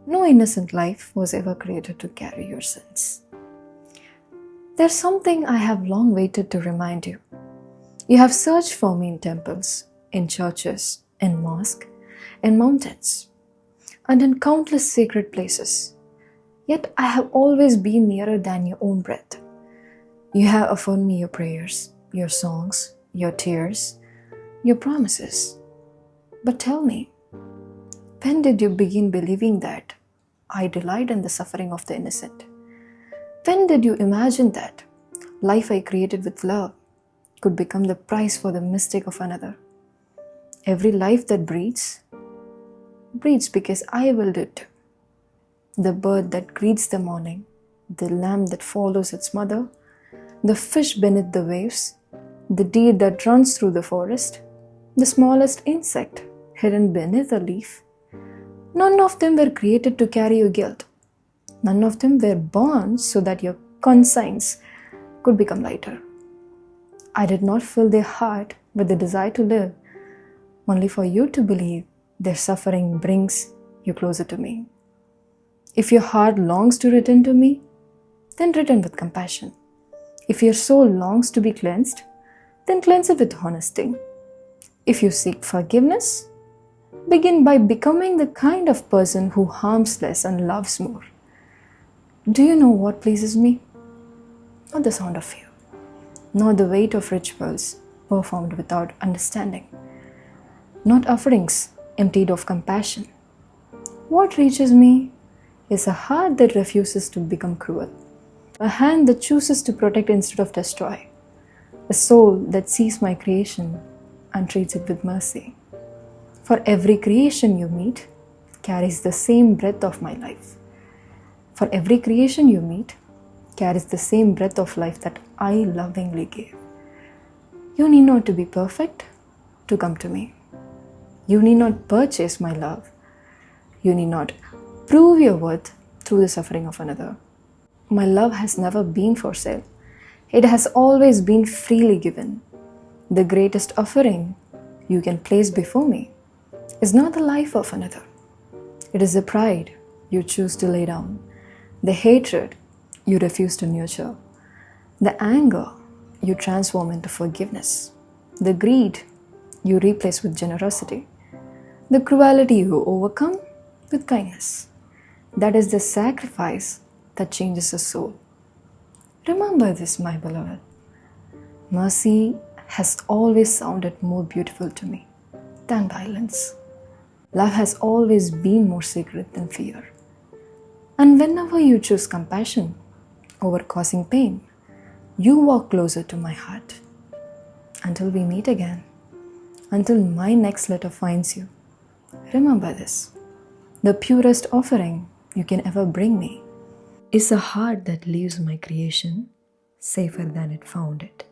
No innocent life was ever created to carry your sins. There's something I have long waited to remind you. You have searched for me in temples, in churches, in mosques, in mountains, and in countless sacred places. Yet I have always been nearer than your own breath. You have affirmed me your prayers, your songs, your tears, your promises. But tell me, when did you begin believing that I delight in the suffering of the innocent? When did you imagine that life I created with love could become the price for the mistake of another? Every life that breathes because I willed it to. The bird that greets the morning, the lamb that follows its mother, the fish beneath the waves, the deer that runs through the forest, the smallest insect hidden beneath a leaf. None of them were created to carry your guilt. None of them were born so that your conscience could become lighter. I did not fill their heart with the desire to live, only for you to believe their suffering brings you closer to me. If your heart longs to return to me, then return with compassion. If your soul longs to be cleansed, then cleanse it with honesty. If you seek forgiveness, begin by becoming the kind of person who harms less and loves more. Do you know what pleases me? Not the sound of fear, not the weight of rituals performed without understanding, not offerings emptied of compassion. What reaches me is a heart that refuses to become cruel, a hand that chooses to protect instead of destroy, a soul that sees my creation and treats it with mercy. For every creation you meet carries the same breath of my life. For every creation you meet carries the same breath of life that I lovingly gave. You need not to be perfect to come to me. You need not purchase my love. You need not prove your worth through the suffering of another. My love has never been for sale. It has always been freely given. The greatest offering you can place before me is not the life of another. It is the pride you choose to lay down, the hatred you refuse to nurture, the anger you transform into forgiveness, the greed you replace with generosity, the cruelty you overcome with kindness. That is the sacrifice that changes a soul. Remember this, my beloved. Mercy has always sounded more beautiful to me than violence. Love has always been more sacred than fear. And whenever you choose compassion over causing pain, you walk closer to my heart. Until we meet again, until my next letter finds you, remember this. The purest offering you can ever bring me is a heart that leaves my creation safer than it found it.